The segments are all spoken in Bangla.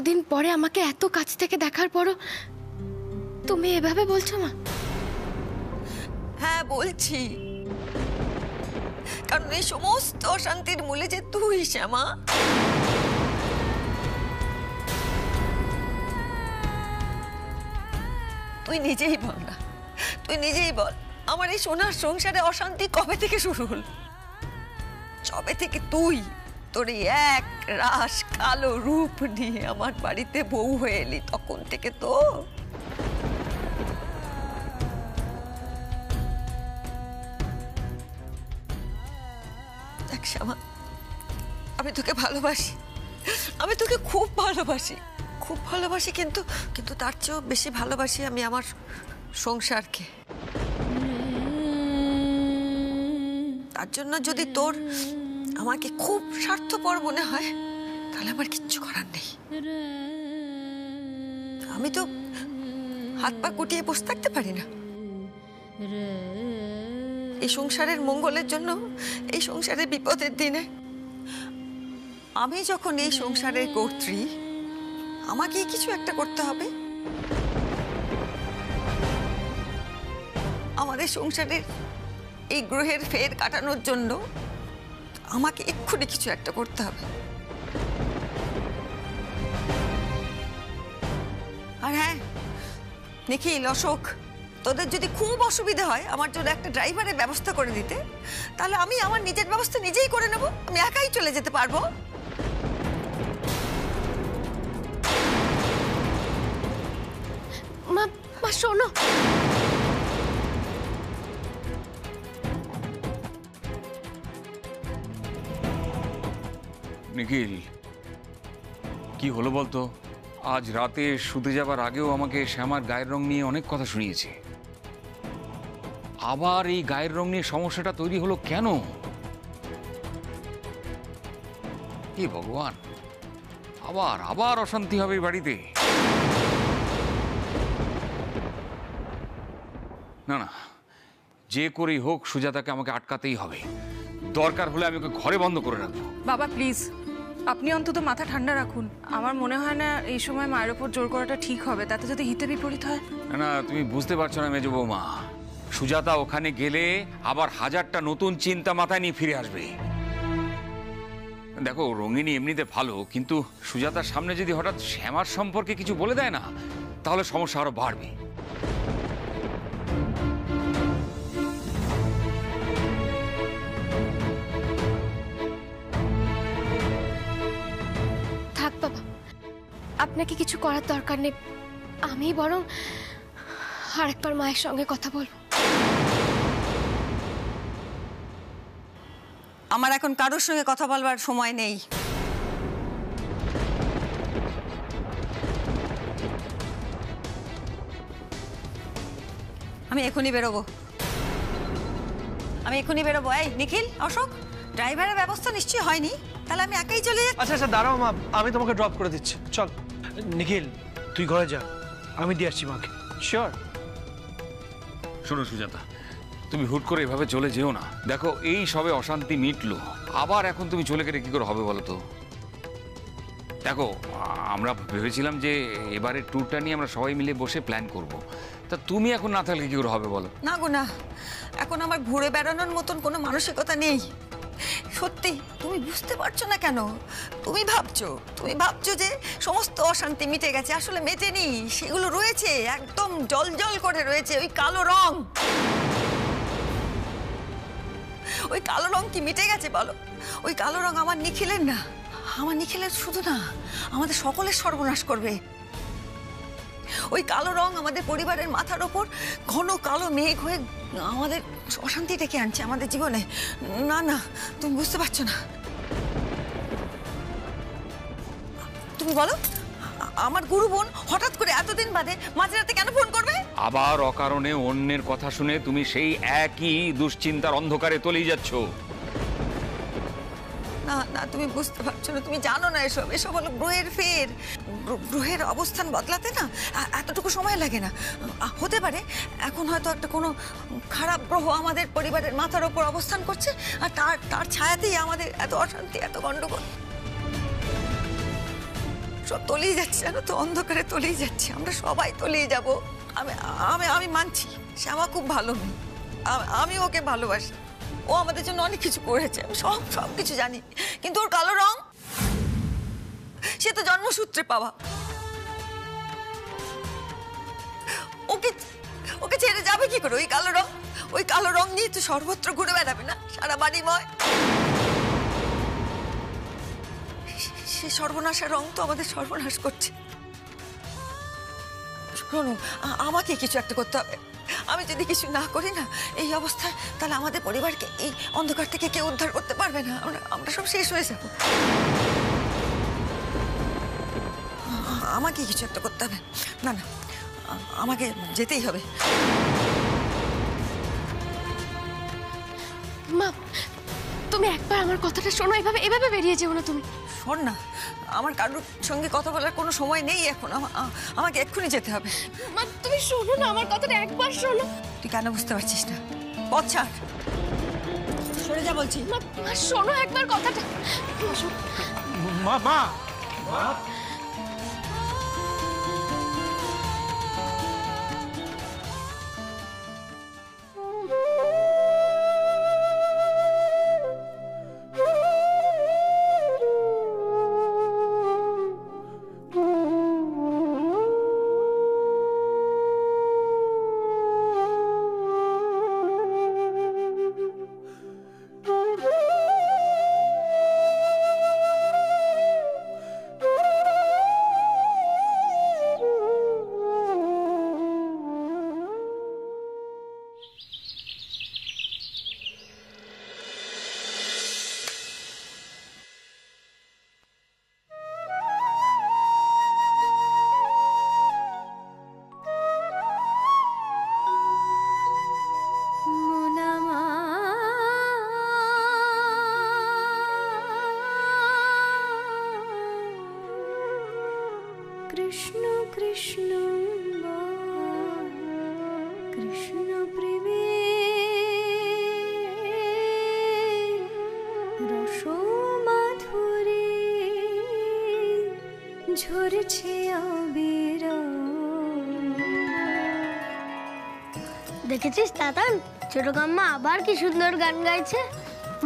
এতদিন পরে আমাকে এত কাছ থেকে দেখার পরও তুমি এভাবে বলছো মা? হ্যাঁ বলছি, কারণ এই সমস্ত অশান্তির মূলে যে তুই শ্যামা। তুই নিজেই বল না, তুই নিজেই বল, আমার এই সোনার সংসারে অশান্তি কবে থেকে শুরু হল? যবে থেকে তুই তোর এক রাস কালো রূপ নিয়ে আমার বাড়িতে বউ হয়ে এলি তখন থেকে তো। দেখ শ্যামা, আমি তোকে ভালোবাসি, আমি তোকে খুব ভালোবাসি, খুব ভালোবাসি, কিন্তু কিন্তু তার চেয়েও বেশি ভালোবাসি আমি আমার সংসারকে। তার জন্য যদি তোর আমাকে খুব স্বার্থপর মনে হয় তাহলে আমার কিচ্ছু করার নেই। আমি তো হাত পা গুটিয়ে বসে থাকতে পারি না। এই সংসারের মঙ্গলের জন্য, এই সংসারের বিপদের দিনে আমি যখন এই সংসারের কর্ত্রী, আমাকে কিছু একটা করতে হবে। আমাদের সংসারের এই গ্রহের ফের কাটানোর জন্য আমাকে এক্ষুনি কিছু একটা করতে হবে। আর হ্যাঁ নিখিল, অশোক, তোদের যদি খুব অসুবিধা হয় আমার জন্য একটা ড্রাইভারের ব্যবস্থা করে দিতে, তাহলে আমি আমার নিজের ব্যবস্থা নিজেই করে নেব, আমি একাই চলে যেতে পারবো। মা, মা শোনো, নিখিল, কি হলো বলতো? আজ রাতে শুতে যাবার আগেও আমাকে শ্যামার গায়ের রং নিয়ে অনেক কথা শুনিয়েছে। আবার এই গায়ের রং নিয়ে সমস্যাটা তৈরি হলো কেন? হে ভগবান, আবার আবার অশান্তি হবে বাড়িতে। না না, যে করেই হোক সুজাতাকে আমাকে আটকাতেই হবে। দরকার হলে আমি ওকে ঘরে বন্ধ করে রাখবো। বাবা প্লিজ, আপনি অন্তত মাথা ঠান্ডা রাখুন। আমার মনে হয় না এই সময় মায়ের ওপর জোর করাটা ঠিক হবে, তাতে যদি হিতে বিপরীত হয়। না না, তুমি বুঝতে পারছো না মেজো বৌমা, সুজাতা ওখানে গেলে আবার হাজারটা নতুন চিন্তা মাথায় নিয়ে ফিরে আসবে। দেখো, রঙিনী এমনিতে ভালো, কিন্তু সুজাতার সামনে যদি হঠাৎ শ্যামার সম্পর্কে কিছু বলে দেয় না, তাহলে সমস্যা আরো বাড়বে। থাক বাবা, আপনাকে কিছু করার দরকার নেই। আমি বরং আরেকবার মায়ের সঙ্গে কথা বলবো। আমার এখন কারোর সঙ্গে কথা বলবার সময় নেই। আমি এখনই বেরোবো, আমি এখনই বেরোবো। এই নিখিল, অশোক, ড্রাইভারের ব্যবস্থা নিশ্চয়ই হয়নি, তাহলে আমি একাই চলে যাচ্ছি। আচ্ছা আচ্ছা দাঁড়াও মা, আমি তোমাকে ড্রপ করে দিচ্ছি, চল। নিখিল, তুই ঘরে যা, আমি দিয়ে আসছি মাকে। শিওর? শোনো সুজাতা, তুমি হুট করে এভাবে চলে যেও না। দেখো, এই সবে অশান্তি মিটলো, আবার এখন তুমি চলে গেলে কি করে হবে বলো তো? দেখো, আমরা ভেবেছিলাম যে এবারের ট্যুরটা নিয়ে আমরা সবাই মিলে বসে প্ল্যান করব। তা তুমি এখন না থাকলে কি করে হবে বলো? না গো না, এখন আমার ঘুরে বেড়ানোর মতন কোনো মানসিকতা নেই। সত্যি, তুমি বুঝতে পারছো না কেন? তুমি ভাবছো যে সমস্ত অশান্তি মিটে গেছে, আসলে মেটেনি। সেগুলো রয়েছে, একদম জল জল করে রয়েছে। ওই কালো রং, ওই কালো রং কি মিটে গেছে বলো? ওই কালো রং আমার নিখিলের না, আমার নিখিলের শুধু না, আমাদের সকলের সর্বনাশ করবে। ওই কালো রং আমাদের পরিবারের মাথার ওপর ঘন কালো মেঘ হয়ে আমাদের অশান্তি ডেকে আনছে আমাদের জীবনে। না না, তুমি বুঝতে পারছো না। তুমি বলো, আমার গুরু বোন হঠাৎ করে এতদিন বাদে মাঝরাতে কেন ফোন করবে? আবার অকারণে অন্যের কথা শুনে তুমি সেই একই দুশ্চিন্তার অন্ধকারে তলিয়ে যাচ্ছ। না না, তুমি বুঝতে পারছো না, তুমি জানো না এসব হলো গ্রহের ফের। গ্রহের অবস্থান বদলাতে না এতটুকু সময় লাগে না। হতে পারে এখন হয়তো একটা কোনো খারাপ গ্রহ আমাদের পরিবারের মাথার ওপর অবস্থান করছে, আর তার ছায়াতেই আমাদের এত অশান্তি, এত গন্ডগোল। সব তলিয়ে যাচ্ছে, জানো তো, অন্ধকারে তলিয়ে যাচ্ছে। আমরা সবাই তলিয়ে যাব। আমি আমি আমি মানছি শ্যামা খুব ভালো মেয়ে, আমি ওকে ভালোবাসি, ও আমাদের জন্য অনেক কিছু করেছে, আমি সব কিছু জানি। কিন্তু ওর কালো রং, সে তো জন্মসূত্রে পাওয়া। ওকে ওকে ছেড়ে যাবে কি করে? ওই কালো রং নিয়ে তো সর্বত্র ঘুরে বেড়াবে না, সারা বাড়িময়। সে সর্বনাশের রং তো আমাদের সর্বনাশ করছে। শোনো, আমাকে কিছু একটা করতে হবে। আমি যদি কিছু না করি না এই অবস্থায়, তাহলে আমাদের পরিবারকে এই অন্ধকার থেকে কেউ উদ্ধার করতে পারবে না। আমরা সব শেষ হয়ে যাব। আমাকে কিছু একটা করতে হবে। না না, আমাকে যেতেই হবে। মা, তুমি একবার আমার কথাটা শোনো, এভাবে বেরিয়ে যেও না তুমি। শোন না, আমার কারোর সঙ্গে কথা বলার কোনো সময় নেই এখন। আমাকে এক্ষুনি যেতে হবে। মা, তুমি শোনো না, আমার কথাটা একবার শোনো। তুই কেন বুঝতে পারছিস না? পথ ছাড়, সরে যা বলছি। মা, শোনো একবার কথাটা। মা মা কৃষ্ণ কৃষ্ণ কৃষ্ণ প্রেমে রস মাধুরী ঝরছে আবির। দেখেছিস তাতান, ছোট কাম্মা আবার কি সুন্দর গান গাইছে।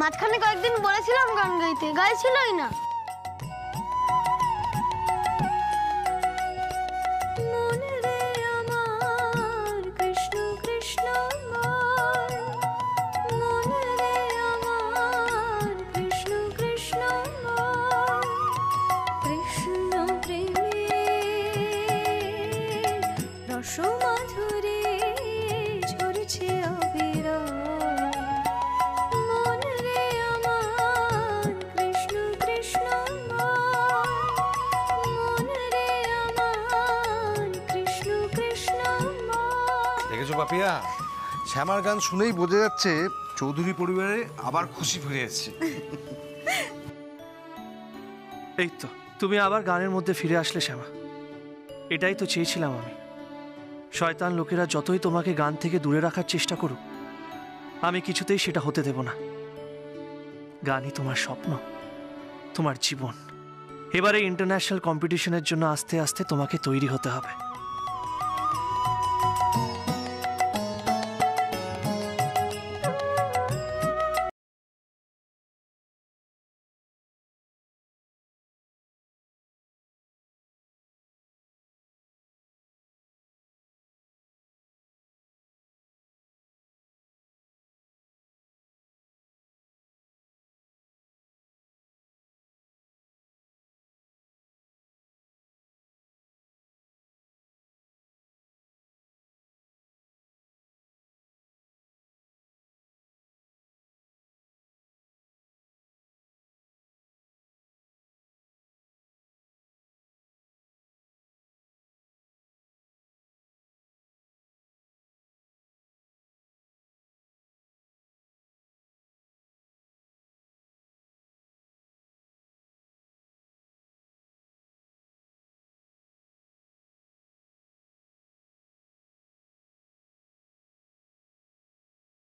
মাঝখানে কয়েকদিন বলেছিলাম গান গাইতে, গাইছিলই না। পাপিয়া, শ্যামার গান শুনেই বোঝা যাচ্ছে চৌধুরী পরিবারে আবার খুশি ফিরে এসেছে। এই তো তুমি আবার গানের মধ্যে ফিরে আসলে শ্যামা। এটাই তো চেয়েছিলাম আমি। শয়তান লোকেরা যতই তোমাকে গান থেকে দূরে রাখার চেষ্টা করুক, আমি কিছুতেই সেটা হতে দেব না। গানই তোমার স্বপ্ন, তোমার জীবন। এবারে ইন্টারন্যাশনাল কম্পিটিশনের জন্য আস্তে আস্তে তোমাকে তৈরি হতে হবে।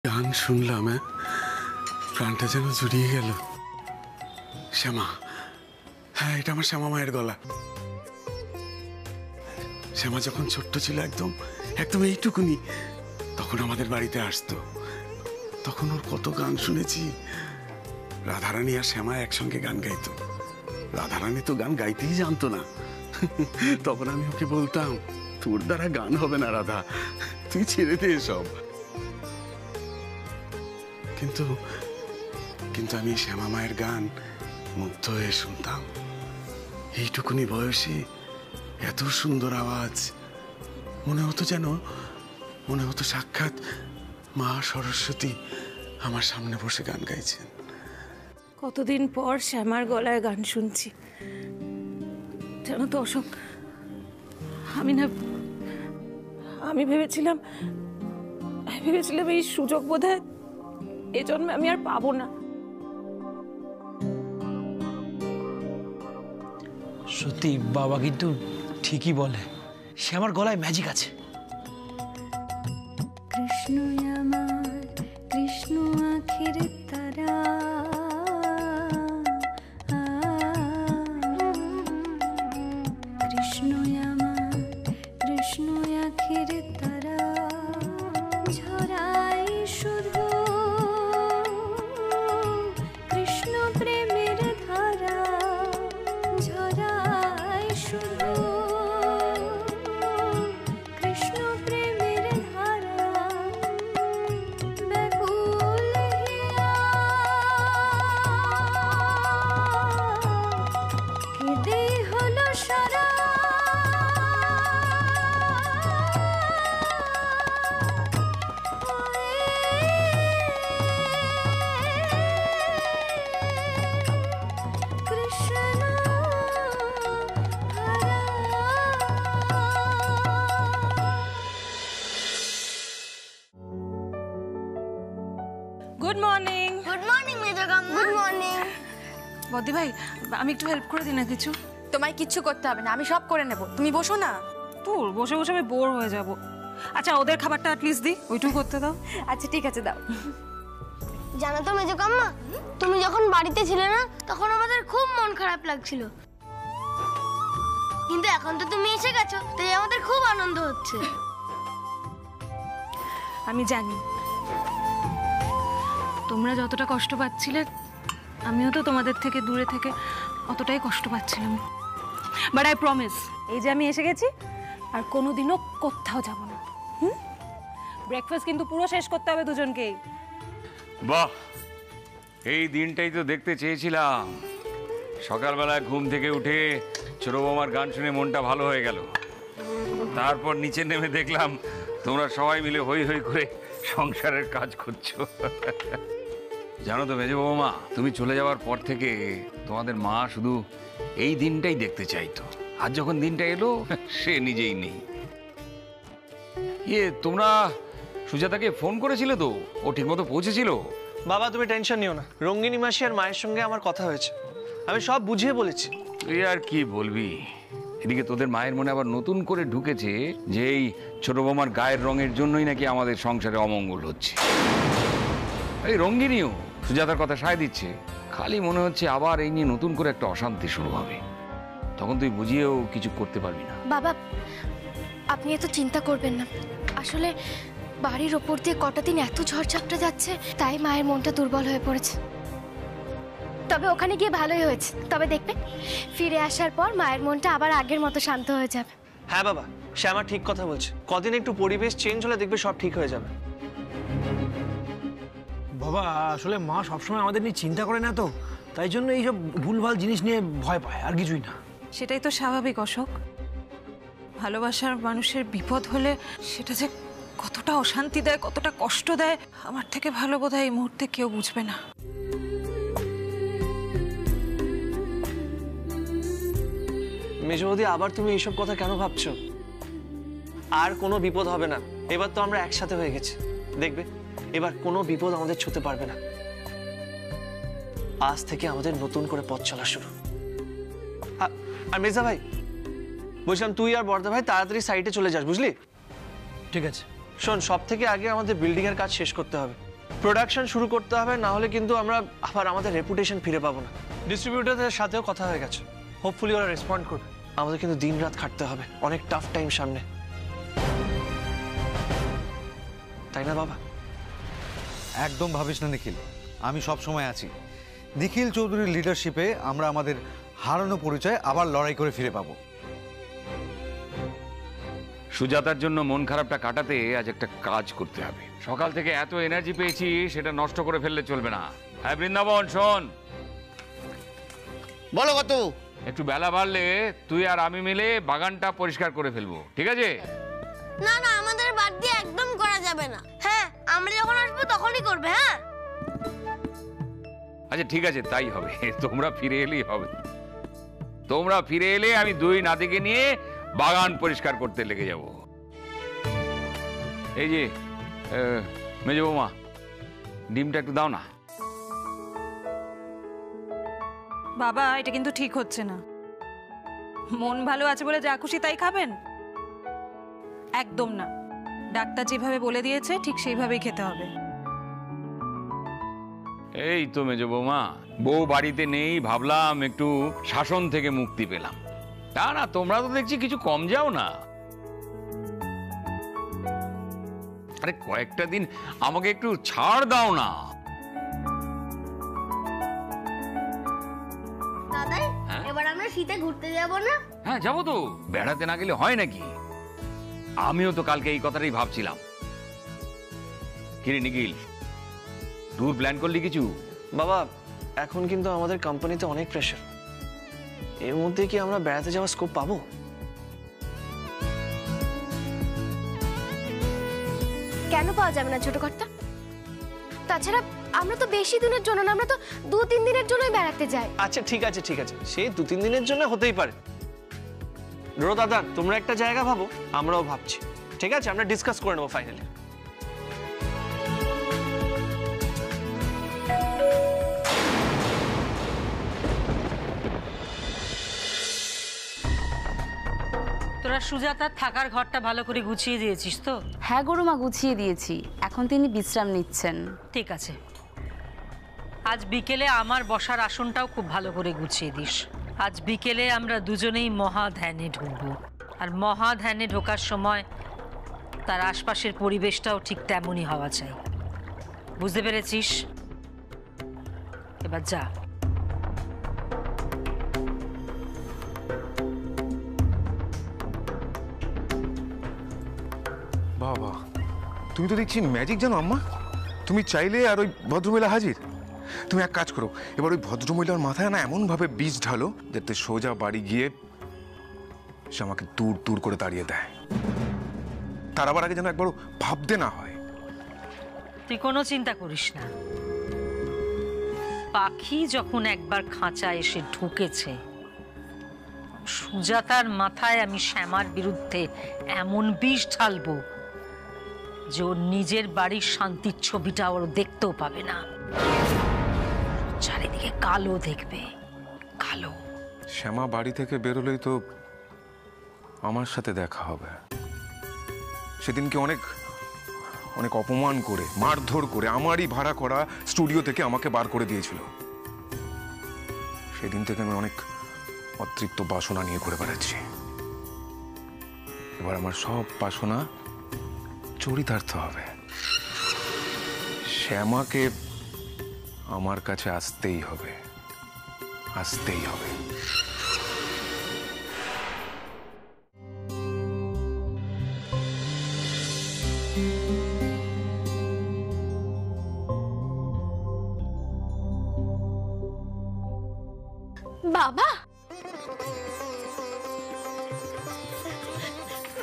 গান শুনলাম, প্রাণটা যেন জুড়িয়ে গেল। শ্যামা, হ্যাঁ, এটা আমার শ্যামা মায়ের গলা। শ্যামা যখন ছোট্ট ছিল একদম একদম এইটুকুনি, তখন আমাদের বাড়িতে আসতো। তখন ওর কত গান শুনেছি। রাধারানী আর শ্যামা একসঙ্গে গান গাইতো। রাধারানী তো গান গাইতেই জানতো না। তখন আমি ওকে বলতাম, তোর দ্বারা গান হবে না রাধা, তুই ছেড়ে দে এসব। কিন্তু কিন্তু আমি শ্যামা মায়ের গান মুগ্ধ হয়ে শুনতাম। এইটুকুনি বয়সে এত সুন্দর আওয়াজ, মনে হতো সাক্ষাৎ মা সরস্বতী আমার সামনে বসে গান গাইছেন। কতদিন পর শ্যামার গলায় গান শুনছি। জানো তো অশোক, আমি ভেবেছিলাম এই সুযোগ বোধহয় এ জন্মে আমি আর পাবো না। সত্যি বাবা কিন্তু ঠিকই বলে, শ্যামার গলায় ম্যাজিক আছে। কৃষ্ণ আমার কৃষ্ণ আখির তারা, কৃষ্ণ আমার কৃষ্ণ আখির তারা, ঝরাই শুধু কৃষ্ণ প্রেমের ধারা, ঝরাই শুধু কৃষ্ণ প্রেমের ধারা, ব্যাকুল হিয়া কেঁদেই হলো সারা। Good morning. গুড মর্নিং মেজো গাম্মা। Good morning. বদ্দি ভাই, আমি একটু হেল্প করে দিই না কিছু? তোমায় কিচ্ছু করতে হবে না, আমি সব করে নেব, তুমি বসো না। তোর বসে বসে আমি বোর হয়ে যাব। আচ্ছা, ওদের খাবারটা অ্যাটলিস্ট দিই, ওইটুকু করতে দাও। আচ্ছা ঠিক আছে, দাও। জানো তো মেজো গাম্মা, তুমি যখন বাড়িতে ছিলে না তখন আমাদের খুব মন খারাপ লাগছিল, কিন্তু এখন তো তুমি এসে গেছো তাই আমাদের খুব আনন্দ হচ্ছে। আমি জানি তোমরা যতটা কষ্ট পাচ্ছিলে, আমিও তো তোমাদের থেকে দূরে থেকে অতটাই কষ্ট পাচ্ছিলাম। বাট আই প্রমিস, এই যে আমি এসে গেছি আর কোনোদিনও কোথাও যাব না। ব্রেকফাস্ট কিন্তু পুরো শেষ করতে হবে দুজনকেই। বাহ, এই দিনটাই তো দেখতে চেয়েছিলাম। সকালবেলায় ঘুম থেকে উঠে ছোট বৌমার গান শুনে মনটা ভালো হয়ে গেল। তারপর নিচে নেমে দেখলাম তোমরা সবাই মিলে হই হই করে সংসারের কাজ করছো। জানো তো মেজো বৌমা, তুমি চলে যাওয়ার পর থেকে তোমাদের মা শুধু এই দিনটাই দেখতে চাইতো। আর যখন দিনটা এলো সে নিজেই নেই। তোমরা সুজাতাকে ফোন করেছিলে তো? ও ঠিকমতো পৌঁছেছিল? বাবা তুমি টেনশন নিও না, রঙ্গিনী মাসি আর মায়ের সঙ্গে আমার কথা হয়েছে, আমি সব বুঝিয়ে বলেছি। তুই আর কি বলবি, এদিকে তোদের মায়ের মনে আবার নতুন করে ঢুকেছে যে এই ছোট বৌমার গায়ের রঙের জন্যই নাকি আমাদের সংসারে অমঙ্গল হচ্ছে। এই রঙ্গিনীও সুজাতার কথা সায় দিচ্ছে, খালি মনে হচ্ছে আবার এই নিয়ে নতুন করে একটা অশান্তি শুরু হবে। তখন তুই বুঝিয়েও কিছু করতে পারবি না। বাবা, আপনি এত চিন্তা করবেন না। আসলে বাড়ির ওপর দিয়ে কটা দিন এত ঝড়ঝাপটা যাচ্ছে, তাই মায়ের মনটা দুর্বল হয়ে পড়েছে। তবে ওখানে গিয়ে ভালোই হয়েছে। তবে দেখবেন ফিরে আসার পর মায়ের মনটা আবার আগের মতো শান্ত হয়ে যাবে। হ্যাঁ বাবা, শ্যামা ঠিক কথা বলছে, কদিন একটু পরিবেশ চেঞ্জ হলে দেখবে সব ঠিক হয়ে যাবে। বাবা আসলে মা সবসময় আমাদের নিয়ে চিন্তা করে না তো, তাই জন্য এইসব ভুলভাল জিনিস নিয়ে ভয় পায়, আর কিছুই না। সেটাই তো স্বাভাবিক অশোক। ভালোবাসার মানুষের বিপদ হলে সেটা যে কতটা অশান্তি দেয়, কতটা কষ্ট দেয়, আমার থেকে ভালো বোধহয় এই মুহূর্তে কেউ বুঝবে না। মেজবৌদি, আবার তুমি এইসব কথা কেন ভাবছো? আর কোনো বিপদ হবে না, এবার তো আমরা একসাথে হয়ে গেছি, দেখবে এবার কোনো বিপদ আমাদের ছুঁতে পারবে না। আজ থেকে আমাদের নতুন করে পথ চলা শুরু। আর মেজা ভাই, বলছিলাম তুই আর বর্দা ভাই তাড়াতাড়ি সাইটে চলে যাস, বুঝলি? ঠিক আছে। শোন, সব থেকে আগে আমাদের বিল্ডিং এর কাজ শেষ করতে হবে, প্রোডাকশন শুরু করতে হবে, না হলে কিন্তু আমরা আবার আমাদের রেপুটেশন ফিরে পাবো না। ডিস্ট্রিবিউটরদের সাথেও কথা হয়ে গেছে, হোপফুলি ওরা রেসপন্ড করবে। আমাদের কিন্তু দিনরাত খাটতে হবে, অনেক টাফ টাইম সামনে, তাই না বাবা? একদম ভাবিস না নিখিল, আমি সব সময় আছি। নিখিল চৌধুরীর লিডারশিপে আমরা আমাদের হারানো পরিচয় আবার লড়াই করে ফিরে পাবো। সুজাতার জন্য মন খারাপটা কাটাতে আজ একটা কাজ করতে হবে। সকাল থেকে এত এনার্জি পেয়েছি, সেটা নষ্ট করে ফেললে চলবে না। হ্যাঁ বৃন্দাবন, শোন, বলো কত। একটু বেলা বাড়লে তুই আর আমি মিলে বাগানটা পরিষ্কার করে ফেলবো, ঠিক আছে? না না, আমাদের বাদ দিয়ে একদম করা যাবে না। হ্যাঁ, আমরা যখন আসবো তখনই করবে। হ্যাঁ আচ্ছা ঠিক আছে, তাই হবে। তোমরা ফিরে এলেই হবে। তোমরা ফিরে এলে আমি দুই নাতিকে নিয়ে বাগান পরিষ্কার করতে লেগে যাব। এই যে মেজো বৌমা, ডিমটা একটু দাও না। বাবা, এটা কিন্তু ঠিক হচ্ছে না। মন ভালো আছে বলে যা খুশি তাই খাবেন? একদম না। ডাক্তার যেভাবে বলে দিয়েছে ঠিক সেইভাবেই খেতে হবে। এই তো মেজো বৌমা, বউ বাড়িতে নেই, ভাবলাম একটু শাসন থেকে মুক্তি পেলাম। তা না, তোমরা তো দেখছি কিছু কম যাও না। আরে কয়েকটা দিন আমাকে একটু ছাড় দাও না। দাদাই, এবার আমরা শীতে ঘুরতে যাব না? হ্যাঁ যাবো তো, বেড়াতে না গেলে হয় নাকি? আমিও তো কালকে এই কথাটাই ভাবছিলাম। কিরে নিখিল, ট্যুর প্ল্যান করলি কিছু? বাবা, এখন কিন্তু আমাদের কোম্পানিতে অনেক প্রেশার, এর মধ্যে কি আমরা বেড়াতে যাওয়ার স্কোপ পাবো? কেন পাওয়া যাবে না ছোট কর্তা? তাছাড়া আমরা তো বেশি দিনের জন্য না, আমরা তো 2-3 দিনের জন্যই বেড়াতে যাই। আচ্ছা ঠিক আছে ঠিক আছে, সেই 2-3 দিনের জন্য হতেই পারে। রো দাদা, তোমরা একটা জায়গা ভাবো, আমরাও ভাবছি। ঠিক আছে, আমরা ডিসকাস করে নেবো ফাইনালি। তোরা সুজাতার থাকার ঘরটা ভালো করে গুছিয়ে দিয়েছিস তো? হ্যাঁ গরুমা, গুছিয়ে দিয়েছি। এখন তিনি বিশ্রাম নিচ্ছেন। ঠিক আছে, আজ বিকেলে আমার বসার আসনটাও খুব ভালো করে গুছিয়ে দিস। আজ বিকেলে আমরা দুজনেই মহাধ্যানে ঢুকবো, আর মহাধ্যানে ঢোকার সময় তার আশপাশের পরিবেশটাও ঠিক তেমনই হওয়া চাই। বুঝতে পেরেছিস? এবার যা। বাবা, তুমি তো দেখছি ম্যাজিক জানো আম্মা। তুমি চাইলে আর ওই ভদ্রমহিলা হাজির। তুমি এক কাজ করো, এবার ওই ভদ্রমহিলার মাথায় না এমনভাবে বীজ ঢালো যাতে সোজা বাড়ি গিয়ে সে আমাকে দূর দূর করে তাড়িয়ে দেয়। তার আবার আগে যেন একবারও ভাবতে না হয়। তুই কোনো চিন্তা করিস না। পাখি যখন একবার খাঁচা এসে ঢুকেছে, সুজাতার মাথায় আমি শ্যামার বিরুদ্ধে এমন বিষ ঢালবো যে ওর নিজের বাড়ির শান্তির ছবিটা ওর দেখতেও পাবে না। চারিদিকে কালো দেখবে, কালো। শ্যামা বাড়ি থেকে বেরোলেই তো আমার সাথে দেখা হবে। সেদিনকে অনেক অনেক অপমান করে, মারধর করে আমারই ভাড়া করা স্টুডিও থেকে আমাকে বার করে দিয়েছিল। সেদিন থেকে আমি অনেক অতৃপ্ত বাসনা নিয়ে ঘুরে বেড়াচ্ছি। এবার আমার সব বাসনা চরিতার্থ হবে। শ্যামাকে আমার কাছে আসতেই হবে, আসতেই হবে। বাবা,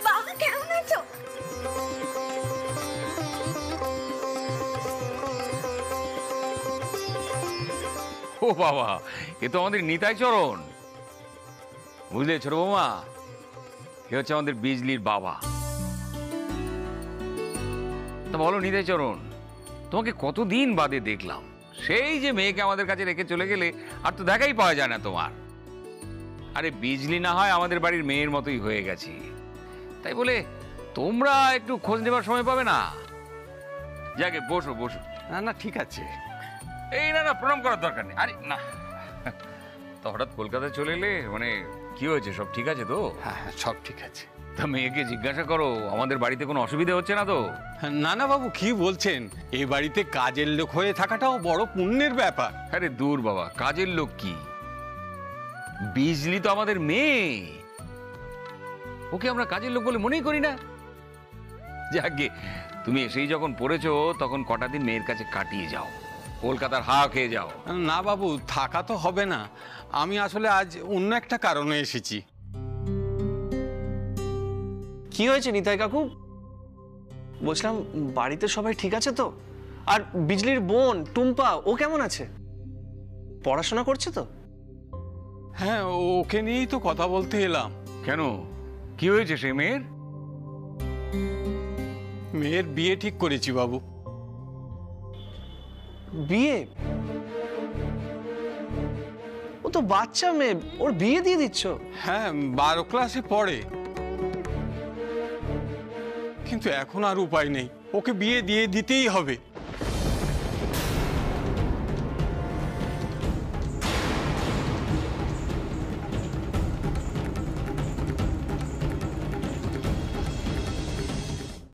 বাবা কেমন আছো? ও বাবা, এ তো আমাদের নিতাই চরণ। বুঝলে ছোট বৌমা, এ হচ্ছে আমাদের বিজলির বাবা। তা বলো নিতাই চরণ, তোমাকে কতদিন বাদে দেখলাম। সেই যে মেয়েকে আমাদের কাছে রেখে চলে গেলে আর তো দেখাই পাওয়া যায় না তোমার। আরে বিজলি না হয় আমাদের বাড়ির মেয়ের মতোই হয়ে গেছি, তাই বলে তোমরা একটু খোঁজ নেবার সময় পাবে না? যাকে বসো বসো। না না, ঠিক আছে। এই না না, প্রণাম করার দরকার নেই। আরে না, তো হঠাৎ কলকাতায় চলে এলে, মানে কি হয়েছে, সব ঠিক আছে তো? হ্যাঁ হ্যাঁ, সব ঠিক আছে। তা মেয়েকে জিজ্ঞাসা করো আমাদের বাড়িতে কোনো অসুবিধা হচ্ছে না তো? না না বাবু, কি বলছেন, এই বাড়িতে কাজের লোক হয়ে থাকাটাও বড় পুণ্যের ব্যাপার। আরে দূর বাবা, কাজের লোক কি, বিজলি তো আমাদের মেয়ে, ওকে আমরা কাজের লোক বলে মনেই করি না। যাকে তুমি এসেই যখন পড়েছো তখন কটা দিন মেয়ের কাছে কাটিয়ে যাও, কলকাতার হাওয়া খেয়ে যাও। না বাবু, থাকা তো হবে না, আমি আসলে আজ অন্য একটা কারণে এসেছি। কি হয়েছে নিতাই কাকু? বলছিলাম বাড়িতে সবাই ঠিক আছে তো? আর বিজলির বোন টুম্পা, ও কেমন আছে? পড়াশোনা করছে তো? হ্যাঁ, ওকে নিয়েই তো কথা বলতে এলাম। কেন, কি হয়েছে সে মেয়ের? মেয়ের বিয়ে ঠিক করেছি বাবু। বিয়ে? ও তো বাচ্চা মেয়ে, ওর বিয়ে দিয়ে দিচ্ছ? হ্যাঁ, 12 ক্লাসে পড়ে, কিন্তু এখন আর উপায় নেই, ওকে বিয়ে দিয়ে দিতেই হবে।